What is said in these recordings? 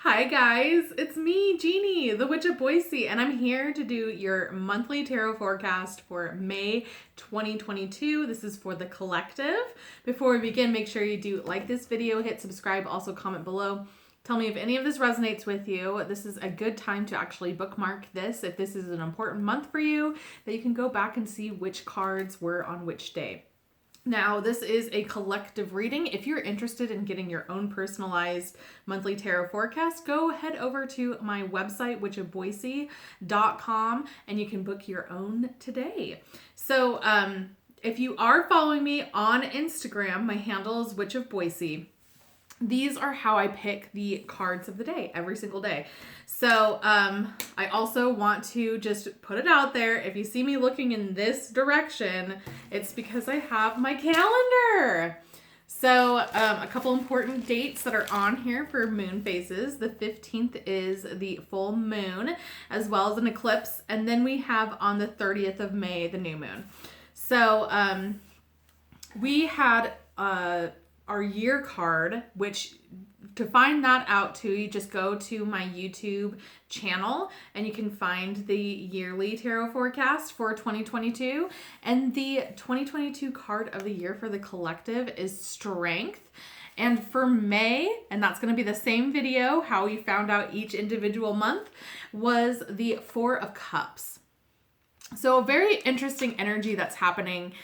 Hi guys, it's me, Jeannie, the Witch of Boise, and I'm here to do your monthly tarot forecast for May 2022. This is for the collective. Before we begin, make sure you do like this video, hit subscribe, also comment below. Tell me if any of this resonates with you. This is a good time to actually bookmark this if this is an important month for you, that you can go back and see which cards were on which day. Now, this is a collective reading. If you're interested in getting your own personalized monthly tarot forecast, go head over to my website, witchofboise.com, and you can book your own today. So, if you are following me on Instagram, my handle is Witch of Boise. These are how I pick the cards of the day every single day. So I also want to just put it out there. If you see me looking in this direction, it's because I have my calendar. So a couple important dates that are on here for moon phases. The 15th is the full moon, as well as an eclipse. And then we have on the 30th of May, the new moon. So we had our year card, which to find that out too, you just go to my YouTube channel and you can find the yearly tarot forecast for 2022. And the 2022 card of the year for the collective is Strength. And for May, and that's going to be the same video, how we found out each individual month, was the Four of Cups. So a very interesting energy that's happening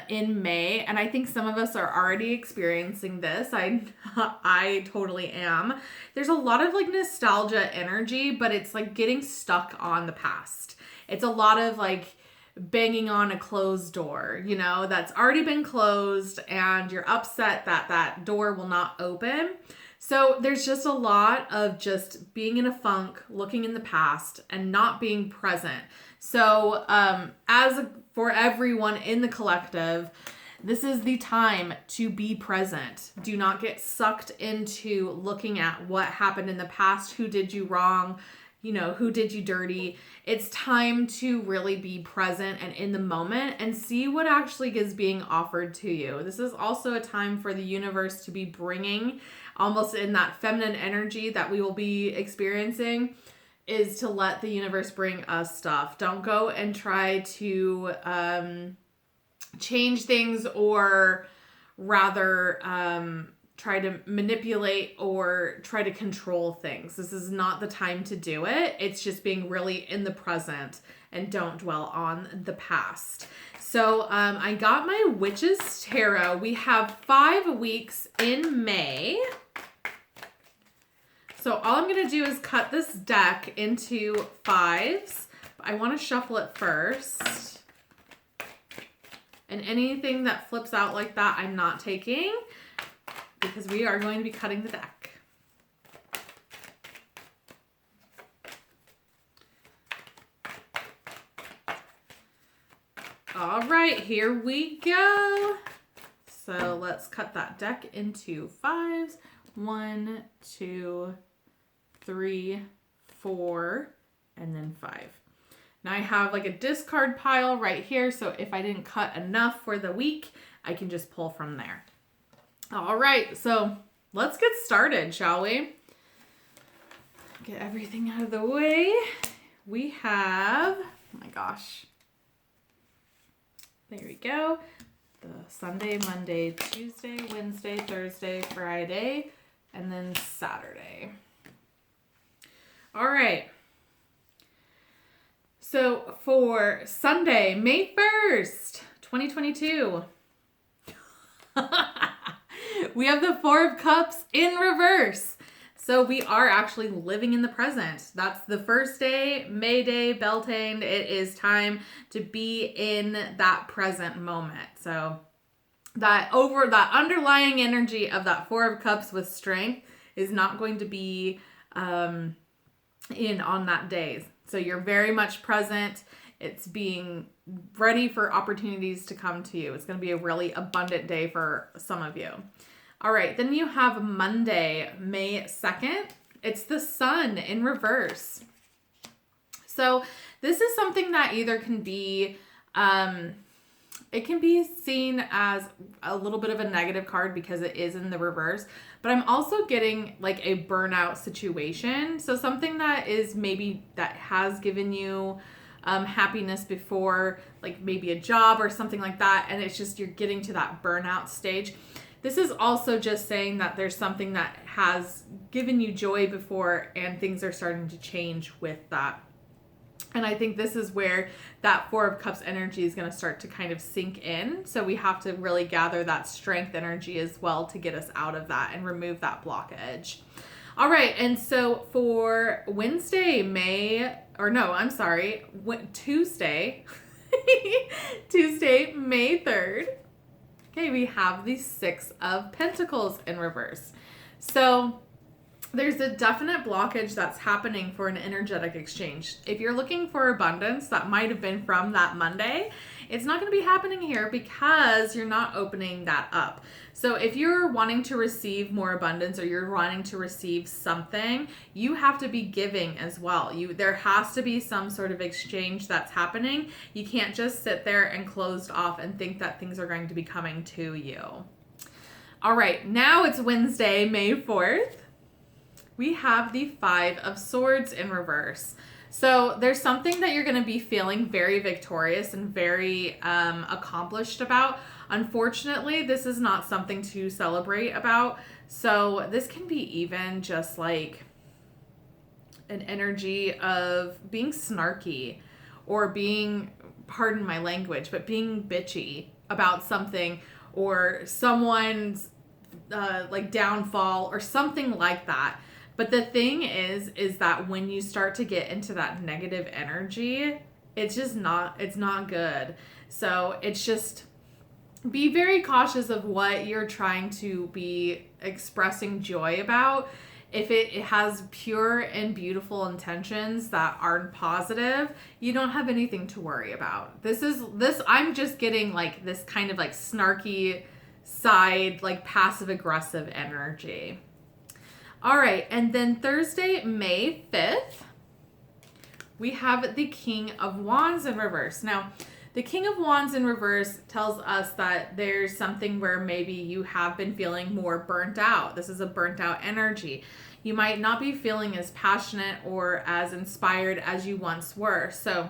in May, and I think some of us are already experiencing this. I totally am. There's a lot of like nostalgia energy, but it's like getting stuck on the past. It's a lot of like banging on a closed door, you know, that's already been closed, and you're upset that that door will not open. So there's just a lot of just being in a funk, looking in the past, and not being present. So for everyone in the collective, this is the time to be present. Do not get sucked into looking at what happened in the past, who did you wrong, you know, who did you dirty. It's time to really be present and in the moment and see what actually is being offered to you. This is also a time for the universe to be bringing, almost in that feminine energy that we will be experiencing, is to let the universe bring us stuff. Don't go and try to change things, or rather try to manipulate or try to control things. This is not the time to do it. It's just being really in the present and don't dwell on the past. So I got my Witch's Tarot. We have 5 weeks in May. So all I'm going to do is cut this deck into 5s. I want to shuffle it first. And anything that flips out like that, I'm not taking, because we are going to be cutting the deck. All right, here we go. So let's cut that deck into 5s. 1, 2, 3, 4, and then 5. Now I have like a discard pile right here, so if I didn't cut enough for the week, I can just pull from there. All right, so let's get started, shall we? Get everything out of the way. We have, oh my gosh. There we go. The Sunday, Monday, Tuesday, Wednesday, Thursday, Friday, and then Saturday. All right. So for Sunday, May 1st, 2022, we have the Four of Cups in reverse. So we are actually living in the present. That's the first day, May Day, Beltane. It is time to be in that present moment. So that underlying energy of that Four of Cups with strength is not going to be in on that day. So you're very much present. It's being ready for opportunities to come to you. It's going to be a really abundant day for some of you. All right, then you have Monday, May 2nd. It's the Sun in reverse. So this is something that either can be it can be seen as a little bit of a negative card because it is in the reverse, but I'm also getting like a burnout situation. So something that is maybe that has given you happiness before, like maybe a job or something like that, and it's just you're getting to that burnout stage. This is also just saying that there's something that has given you joy before and things are starting to change with that. And I think this is where that Four of Cups energy is going to start to kind of sink in. So we have to really gather that strength energy as well to get us out of that and remove that blockage. All right. And so for Tuesday, Tuesday, May 3rd. Okay, we have the Six of Pentacles in reverse. So there's a definite blockage that's happening for an energetic exchange. If you're looking for abundance, that might have been from that Monday. It's not going to be happening here because you're not opening that up. So if you're wanting to receive more abundance or you're wanting to receive something, you have to be giving as well. There has to be some sort of exchange that's happening. You can't just sit there and closed off and think that things are going to be coming to you. All right, now it's Wednesday, May 4th. We have the Five of Swords in reverse. So there's something that you're going to be feeling very victorious and very accomplished about. Unfortunately, this is not something to celebrate about. So this can be even just like an energy of being snarky or being, pardon my language, but being bitchy about something or someone's like downfall or something like that. But the thing is that when you start to get into that negative energy, it's not good. So it's just be very cautious of what you're trying to be expressing joy about. If it has pure and beautiful intentions that aren't positive, you don't have anything to worry about. I'm just getting like this kind of like snarky side, like passive aggressive energy. All right, and then Thursday, May 5th, we have the King of Wands in reverse. Now, the King of Wands in reverse tells us that there's something where maybe you have been feeling more burnt out. This is a burnt out energy. You might not be feeling as passionate or as inspired as you once were. So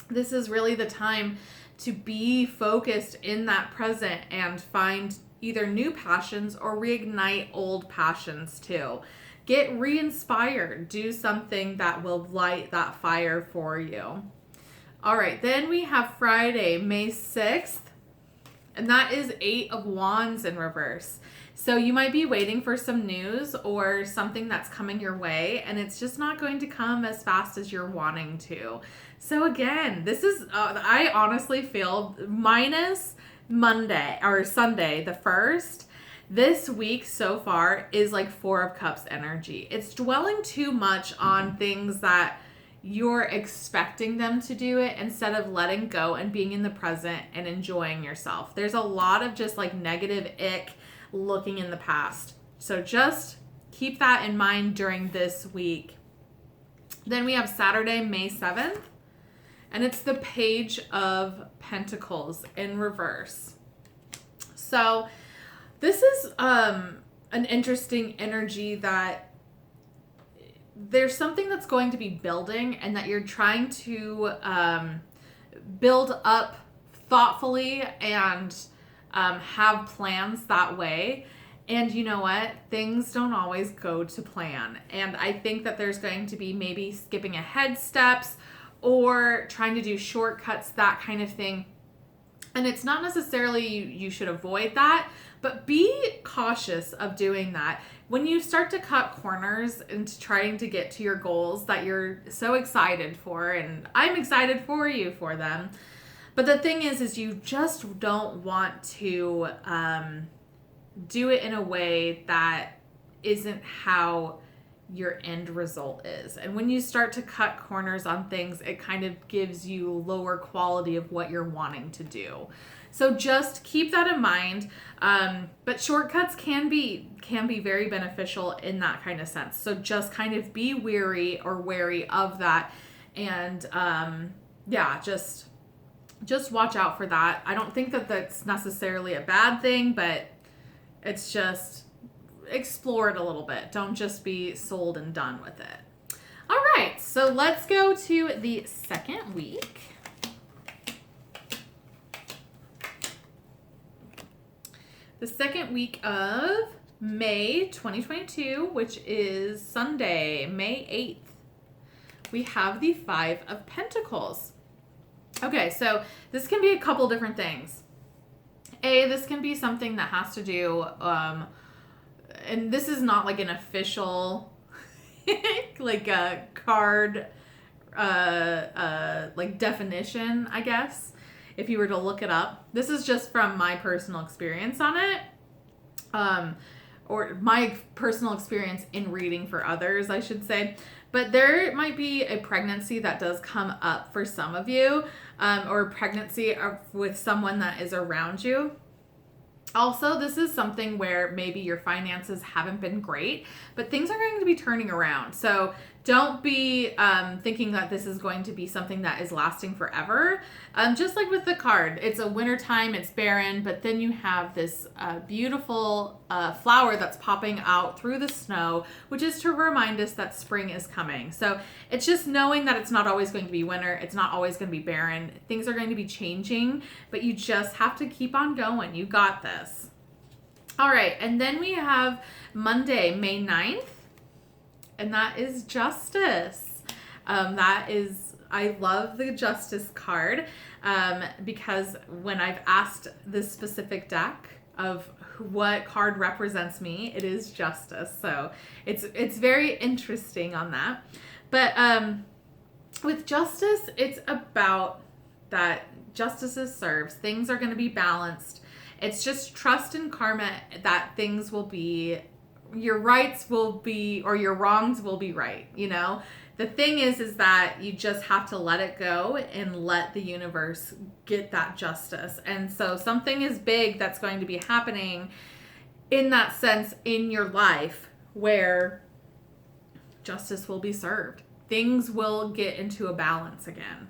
this is really the time to be focused in that present and find either new passions or reignite old passions too. Get re-inspired. Do something that will light that fire for you. All right, then we have Friday, May 6th, and that is Eight of Wands in reverse. So you might be waiting for some news or something that's coming your way, and it's just not going to come as fast as you're wanting to. So again, this is, I honestly feel minus Monday or Sunday, the 1st, this week so far is like Four of Cups energy. It's dwelling too much on things that you're expecting them to do it instead of letting go and being in the present and enjoying yourself. There's a lot of just like negative ick looking in the past. So just keep that in mind during this week. Then we have Saturday, May 7th. And it's the Page of Pentacles in reverse. So this is an interesting energy that there's something that's going to be building and that you're trying to build up thoughtfully and have plans that way. And you know what? Things don't always go to plan. And I think that there's going to be maybe skipping ahead steps or trying to do shortcuts, that kind of thing. And it's not necessarily you should avoid that, but be cautious of doing that. When you start to cut corners into trying to get to your goals that you're so excited for, and I'm excited for you for them, but the thing is you just don't want to do it in a way that isn't how your end result is. And when you start to cut corners on things, it kind of gives you lower quality of what you're wanting to do. So just keep that in mind. But shortcuts can be very beneficial in that kind of sense. So just kind of be wary of that. And just just watch out for that. I don't think that that's necessarily a bad thing, but it's just explore it a little bit. Don't just be sold and done with it. All right, so let's go to the second week. The second week of May 2022, which is Sunday, May 8th. We have the Five of Pentacles. Okay, so this can be a couple different things. This can be something that has to do, and this is not like an official, like a card, like definition, I guess, if you were to look it up. This is just from my personal experience on it, or my personal experience in reading for others, I should say. But there might be a pregnancy that does come up for some of you, or pregnancy with someone that is around you. Also, this is something where maybe your finances haven't been great, but things are going to be turning around. So don't be thinking that this is going to be something that is lasting forever. Just like with the card, it's a winter time, it's barren, but then you have this beautiful flower that's popping out through the snow, which is to remind us that spring is coming. So it's just knowing that it's not always going to be winter, it's not always going to be barren. Things are going to be changing, but you just have to keep on going. You got this. All right, and then we have Monday, May 9th. And that is Justice. I love the Justice card because when I've asked this specific deck of what card represents me, it is Justice. So it's very interesting on that. But with Justice, it's about that justice is served. Things are going to be balanced. It's just trust in karma that things will be, your rights will be, or your wrongs will be right, you know? The thing is that you just have to let it go and let the universe get that justice. And so something is big that's going to be happening in that sense in your life where justice will be served. Things will get into a balance again.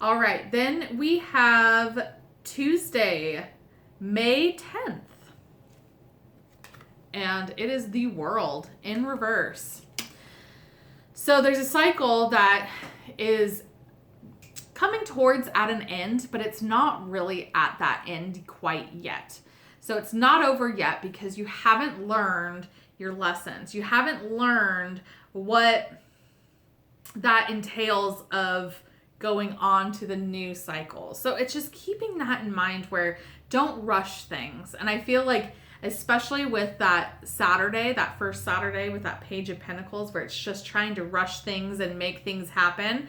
All right, then we have Tuesday, May 10th. And it is the World in reverse. So there's a cycle that is coming towards at an end, but it's not really at that end quite yet. So it's not over yet because you haven't learned your lessons. You haven't learned what that entails of going on to the new cycle. So it's just keeping that in mind where don't rush things. And I feel like especially with that Saturday, that first Saturday with that Page of Pentacles, where it's just trying to rush things and make things happen.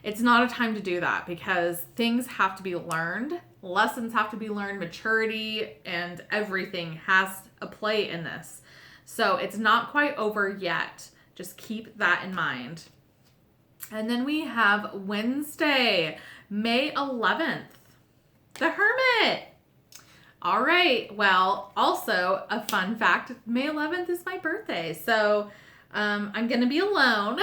It's not a time to do that because things have to be learned. Lessons have to be learned. Maturity and everything has a play in this. So it's not quite over yet. Just keep that in mind. And then we have Wednesday, May 11th, the Hermit. All right. Well, also a fun fact, May 11th is my birthday. So I'm going to be alone,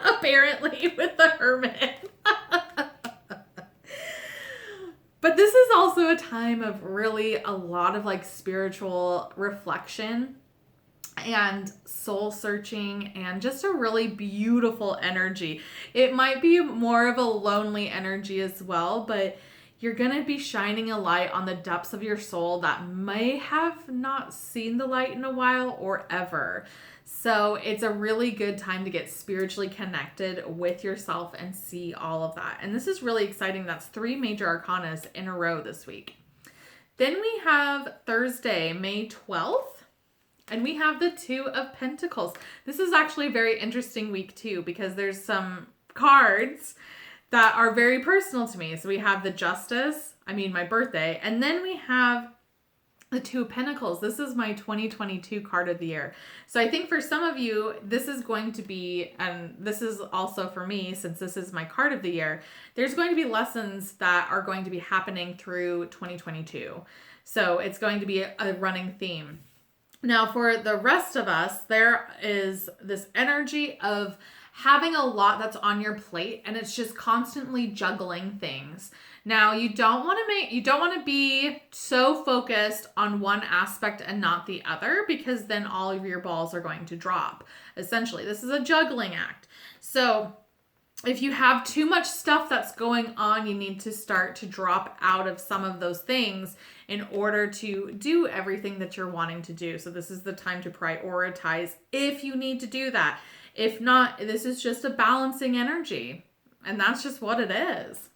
apparently, with the Hermit. But this is also a time of really a lot of like spiritual reflection and soul searching and just a really beautiful energy. It might be more of a lonely energy as well, but you're going to be shining a light on the depths of your soul that may have not seen the light in a while or ever. So it's a really good time to get spiritually connected with yourself and see all of that. And this is really exciting. That's 3 major arcanas in a row this week. Then we have Thursday, May 12th, and we have the 2 of Pentacles. This is actually a very interesting week too, because there's some cards that are very personal to me. So we have the Justice, my birthday, and then we have the 2 of Pentacles. This is my 2022 card of the year. So I think for some of you, this is going to be, and this is also for me, since this is my card of the year, there's going to be lessons that are going to be happening through 2022. So it's going to be a running theme. Now for the rest of us, there is this energy of having a lot that's on your plate and it's just constantly juggling things. Now, you don't want to be so focused on one aspect and not the other, because then all of your balls are going to drop. Essentially, this is a juggling act. So if you have too much stuff that's going on, you need to start to drop out of some of those things in order to do everything that you're wanting to do. So this is the time to prioritize if you need to do that. If not, this is just a balancing energy, and that's just what it is.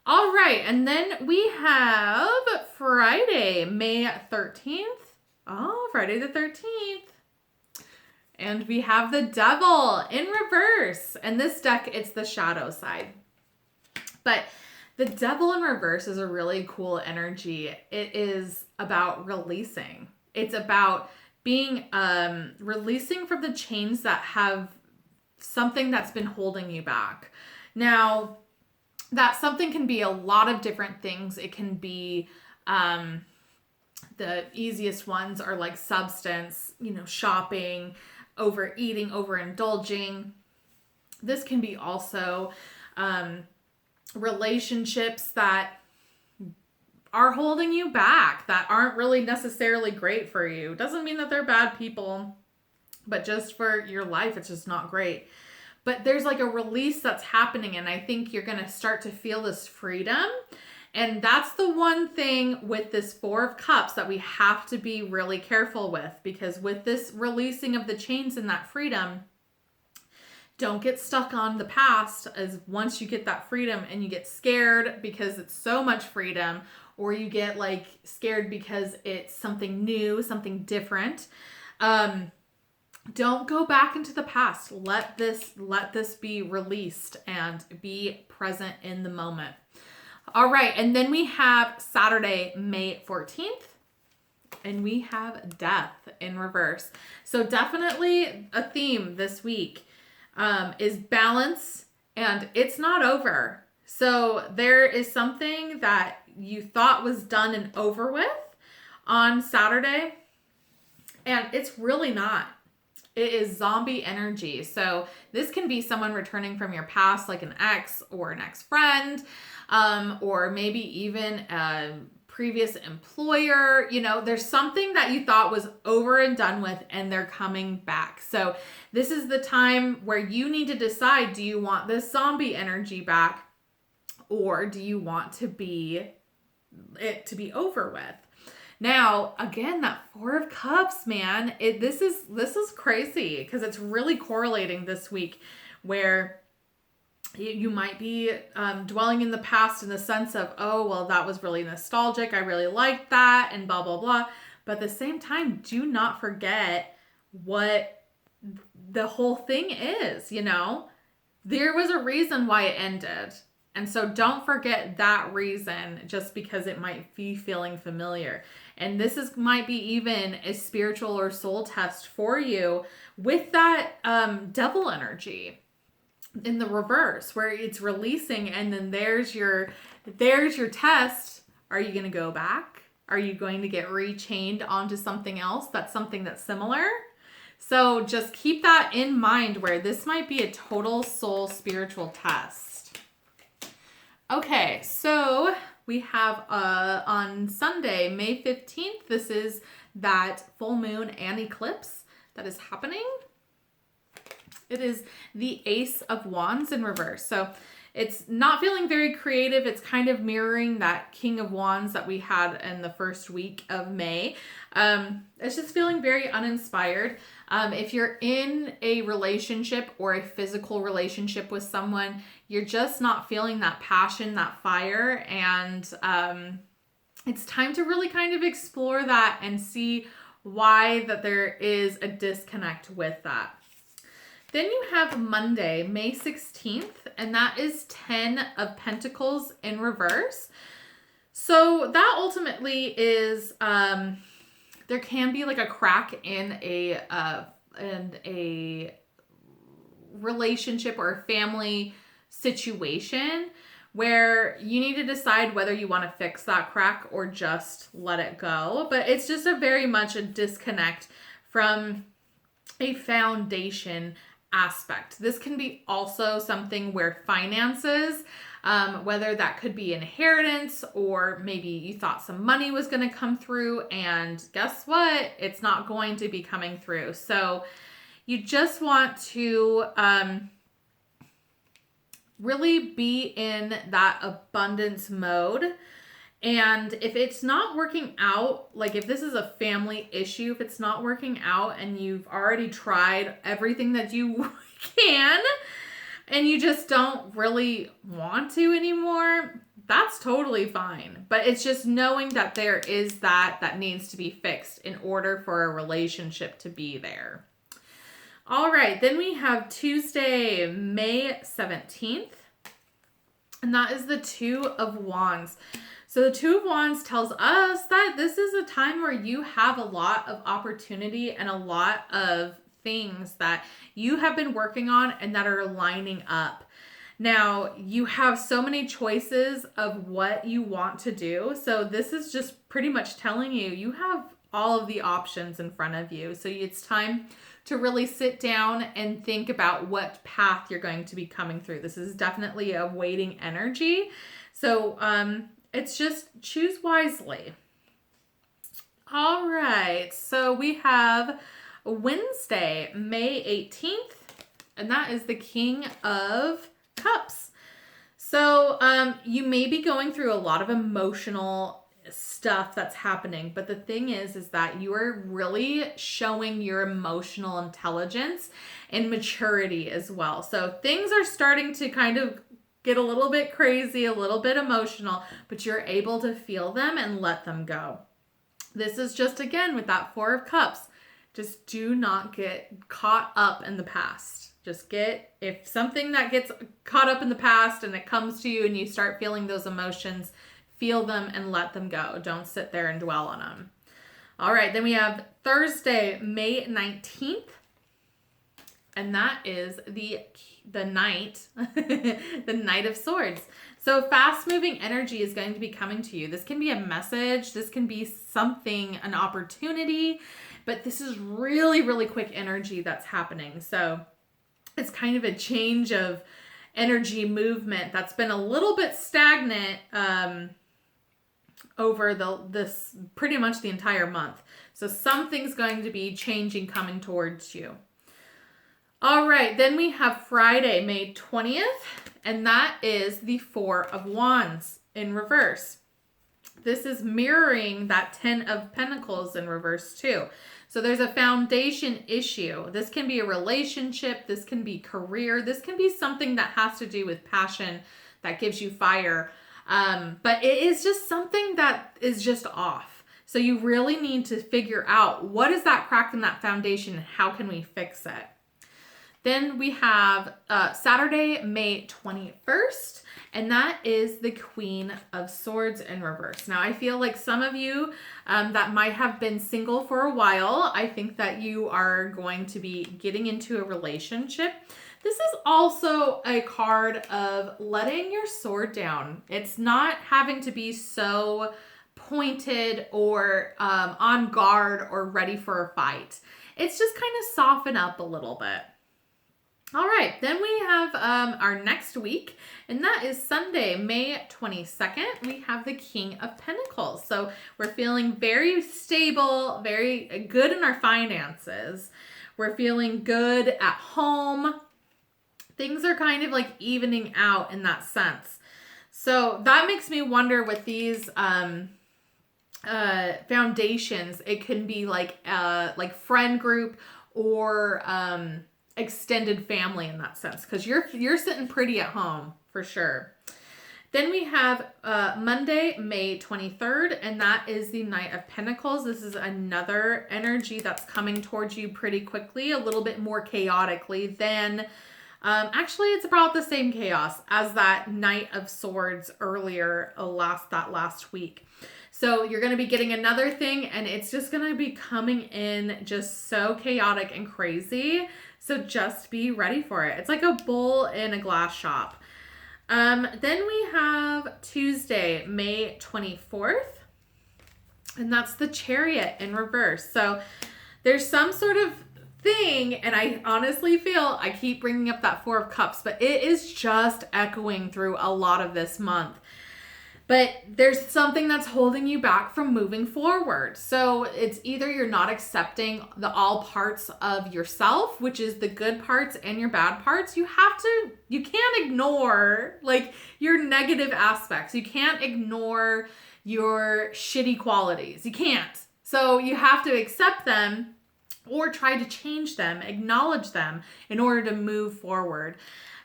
All right, and then we have Friday, May 13th. Oh, Friday the 13th. And we have the Devil in reverse. And this deck, it's the shadow side. But the Devil in reverse is a really cool energy. It is about releasing. It's about being releasing from the chains that have something that's been holding you back. Now, that something can be a lot of different things. It can be the easiest ones are like substance, shopping, overeating, overindulging. This can be also relationships that are holding you back, that aren't really necessarily great for you. Doesn't mean that they're bad people, but just for your life, it's just not great. But there's like a release that's happening, and I think you're going to start to feel this freedom. And that's the one thing with this Four of Cups that we have to be really careful with, because with this releasing of the chains and that freedom, don't get stuck on the past. As once you get that freedom and you get scared because it's so much freedom, or you get like scared because it's something new, something different. Don't go back into the past. Let this be released and be present in the moment. All right, and then we have Saturday, May 14th, and we have Death in reverse. So definitely a theme this week is balance, and it's not over. So there is something that you thought was done and over with on Saturday, and it's really not. It is zombie energy. So this can be someone returning from your past, like an ex or an ex-friend, or maybe even a previous employer. There's something that you thought was over and done with, and they're coming back. So this is the time where you need to decide, do you want this zombie energy back, or do you want it to be over with? Now, again, that Four of Cups, man, this is crazy, because it's really correlating this week where you might be dwelling in the past in the sense of, oh, well, that was really nostalgic. I really liked that, and blah, blah, blah. But at the same time, do not forget what the whole thing is, There was a reason why it ended. And so don't forget that reason just because it might be feeling familiar. And this might be even a spiritual or soul test for you with that devil energy in the reverse, where it's releasing, and then there's your test. Are you going to go back? Are you going to get rechained onto something else that's similar? So just keep that in mind, where this might be a total soul spiritual test. Okay, so we have on Sunday, May 15th, this is that full moon and eclipse that is happening. It is the Ace of Wands in reverse. So it's not feeling very creative. It's kind of mirroring that King of Wands that we had in the first week of May. It's just feeling very uninspired. If you're in a relationship or a physical relationship with someone, you're just not feeling that passion, that fire. And it's time to really kind of explore that and see why that there is a disconnect with that. Then you have Monday, May 16th, and that is 10 of Pentacles in reverse. So that ultimately is, there can be like a crack in a relationship or a family situation where you need to decide whether you want to fix that crack or just let it go. But it's just very much a disconnect from a foundation aspect. This can be also something where finances, whether that could be inheritance or maybe you thought some money was going to come through and guess what? It's not going to be coming through. So you just want to really be in that abundance mode. And if it's not working out, like if this is a family issue, if it's not working out and you've already tried everything that you can and you just don't really want to anymore, that's totally fine. But it's just knowing that there is that needs to be fixed in order for a relationship to be there. All right, then we have Tuesday, May 17th, and that is the Two of Wands. So the Two of Wands tells us that this is a time where you have a lot of opportunity and a lot of things that you have been working on and that are lining up. Now, you have so many choices of what you want to do. So this is just pretty much telling you, you have all of the options in front of you. So it's time to really sit down and think about what path you're going to be coming through. This is definitely a waiting energy. So, it's just choose wisely. All right, so we have Wednesday, May 18th, and that is the King of Cups. So you may be going through a lot of emotional stuff that's happening, but the thing is that you are really showing your emotional intelligence and maturity as well. So things are starting to kind of get a little bit crazy, a little bit emotional, but you're able to feel them and let them go. This is just, again, with that Four of Cups, just do not get caught up in the past. Just if something that gets caught up in the past and it comes to you and you start feeling those emotions, feel them and let them go. Don't sit there and dwell on them. All right, then we have Thursday, May 19th. And that is the Knight, the Knight of Swords. So fast-moving energy is going to be coming to you. This can be a message. This can be something, an opportunity. But this is really, really quick energy that's happening. So it's kind of a change of energy movement that's been a little bit stagnant over this pretty much the entire month. So something's going to be changing, coming towards you. All right, then we have Friday, May 20th, and that is the Four of Wands in reverse. This is mirroring that Ten of Pentacles in reverse too. So there's a foundation issue. This can be a relationship, this can be career, this can be something that has to do with passion that gives you fire. But it is just something that is just off. So you really need to figure out what is that crack in that foundation and how can we fix it. Then we have Saturday, May 21st, and that is the Queen of Swords in reverse. Now, I feel like some of you that might have been single for a while, I think that you are going to be getting into a relationship. This is also a card of letting your sword down. It's not having to be so pointed or on guard or ready for a fight. It's just kind of soften up a little bit. All right, then we have our next week, and that is Sunday, May 22nd. We have the King of Pentacles. So we're feeling very stable, very good in our finances. We're feeling good at home. Things are kind of like evening out in that sense. So that makes me wonder with these foundations, it can be like friend group or extended family in that sense, because you're sitting pretty at home for sure. Then we have Monday, May 23rd, and that is the Knight of Pentacles. This is another energy that's coming towards you pretty quickly, a little bit more chaotically than, actually it's about the same chaos as that Knight of Swords earlier last week. So you're going to be getting another thing, and it's just going to be coming in just so chaotic and crazy. So just be ready for it. It's like a bull in a glass shop. Then we have Tuesday, May 24th, and that's the Chariot in reverse. So there's some sort of thing echoing, and I honestly feel I keep bringing up that Four of Cups, but it is just echoing through a lot of this month. But there's something that's holding you back from moving forward. So it's either you're not accepting all parts of yourself, which is the good parts and your bad parts. You can't ignore like your negative aspects. You can't ignore your shitty qualities. You can't. So you have to accept them or try to change them, acknowledge them in order to move forward.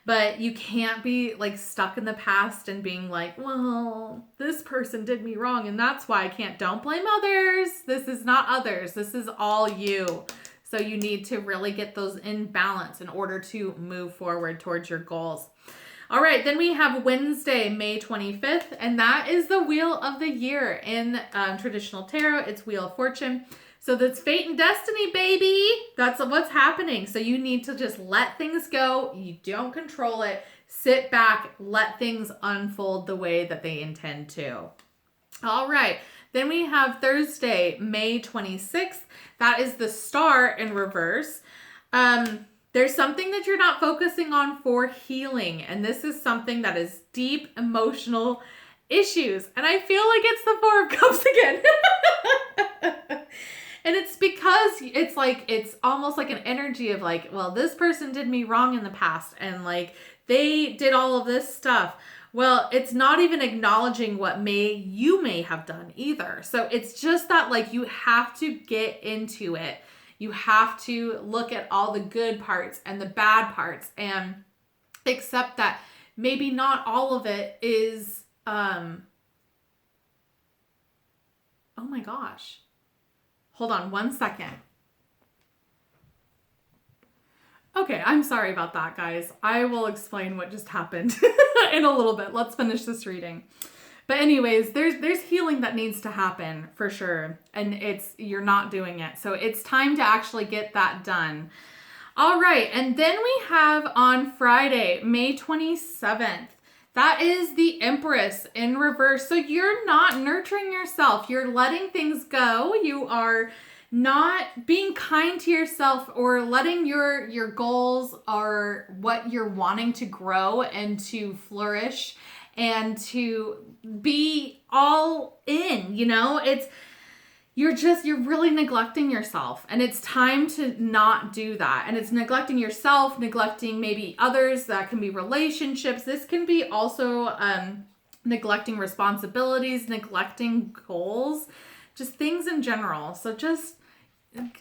But you can't be like stuck in the past and being like, well, this person did me wrong and that's why I can't. Don't blame others. This is not others. This is all you. So you need to really get those in balance in order to move forward towards your goals. All right, then we have Wednesday, May 25th, and that is the Wheel of the Year in traditional tarot. It's Wheel of Fortune. So that's fate and destiny, baby. That's what's happening. So you need to just let things go. You don't control it. Sit back, let things unfold the way that they intend to. All right. Then we have Thursday, May 26th. That is the Star in reverse. There's something that you're not focusing on for healing. And this is something that is deep emotional issues. And I feel like it's the Four of Cups again. And it's because it's almost like an energy of like, well, this person did me wrong in the past and like they did all of this stuff. Well, it's not even acknowledging what you may have done either. So it's just that like you have to get into it. You have to look at all the good parts and the bad parts and accept that maybe not all of it is, oh my gosh. Hold on 1 second. Okay, I'm sorry about that, guys. I will explain what just happened in a little bit. Let's finish this reading. But anyways, there's healing that needs to happen for sure. And you're not doing it. So it's time to actually get that done. All right, and then we have on Friday, May 27th. That is the Empress in reverse. So you're not nurturing yourself. You're letting things go. You are not being kind to yourself or letting your goals or what you're wanting to grow and to flourish and to be all in, you're really neglecting yourself, and it's time to not do that. And it's neglecting yourself, neglecting maybe others. That can be relationships. This can be also neglecting responsibilities, neglecting goals, just things in general. So just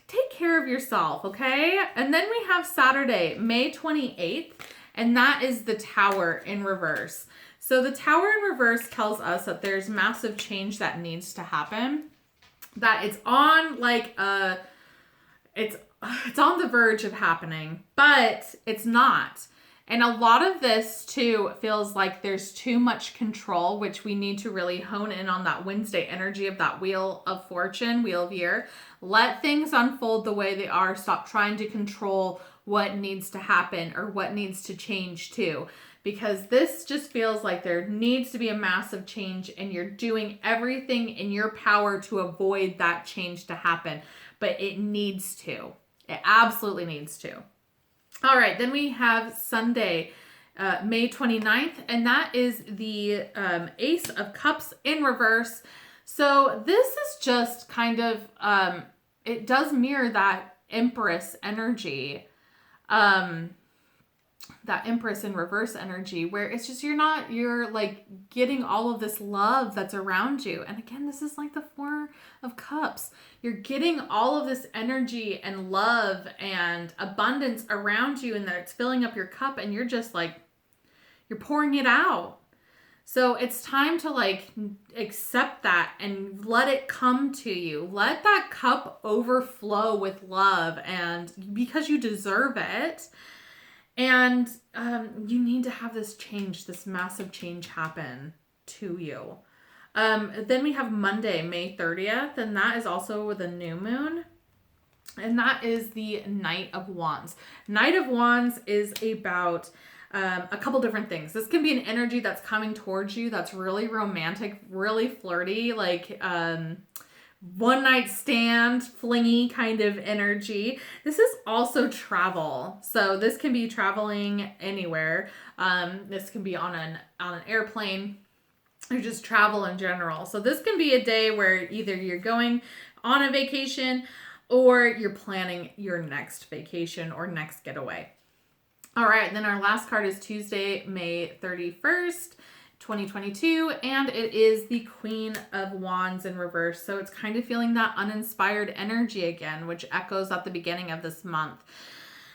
take care of yourself, okay? And then we have Saturday, May 28th, and that is the Tower in reverse. So the Tower in reverse tells us that there's massive change that needs to happen. That it's on it's on the verge of happening, but it's not. And a lot of this too feels like there's too much control, which we need to really hone in on that Wednesday energy of that Wheel of Fortune, Wheel of Year. Let things unfold the way they are. Stop trying to control what needs to happen or what needs to change too. Because this just feels like there needs to be a massive change and you're doing everything in your power to avoid that change to happen. But it needs to. It absolutely needs to. All right, then we have Sunday, May 29th, and that is the Ace of Cups in reverse. So this is just kind of, it does mirror that Empress energy. That Empress in reverse energy where it's just you're like getting all of this love that's around you. And again, this is like the Four of Cups. You're getting all of this energy and love and abundance around you, and that it's filling up your cup, and you're just like, you're pouring it out. So it's time to like accept that and let it come to you. Let that cup overflow with love, and because you deserve it. And you need to have this change, this massive change happen to you. Then we have Monday, May 30th, and that is also the new moon. And that is the Knight of Wands. Knight of Wands is about a couple different things. This can be an energy that's coming towards you that's really romantic, really flirty, like one night stand, flingy kind of energy. This is also travel. So this can be traveling anywhere. This can be on an airplane or just travel in general. So this can be a day where either you're going on a vacation or you're planning your next vacation or next getaway. All right, then our last card is Tuesday, May 31st, 2022, and it is the Queen of Wands in reverse. So it's kind of feeling that uninspired energy again, which echoes at the beginning of this month.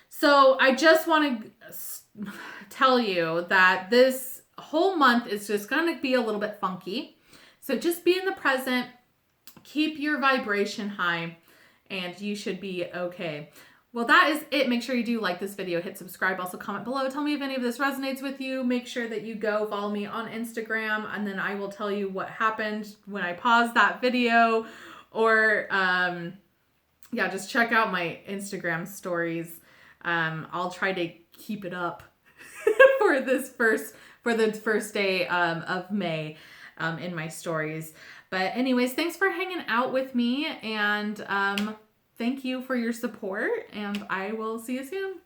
So I just want to tell you that this whole month is just going to be a little bit funky. So just be in the present, keep your vibration high, and you should be okay. Well, that is it. Make sure you do like this video, hit subscribe, also comment below. Tell me if any of this resonates with you. Make sure that you go follow me on Instagram, and then I will tell you what happened when I paused that video. Or, yeah, just check out my Instagram stories. I'll try to keep it up for the first day of May in my stories. But anyways, thanks for hanging out with me, and thank you for your support, and I will see you soon.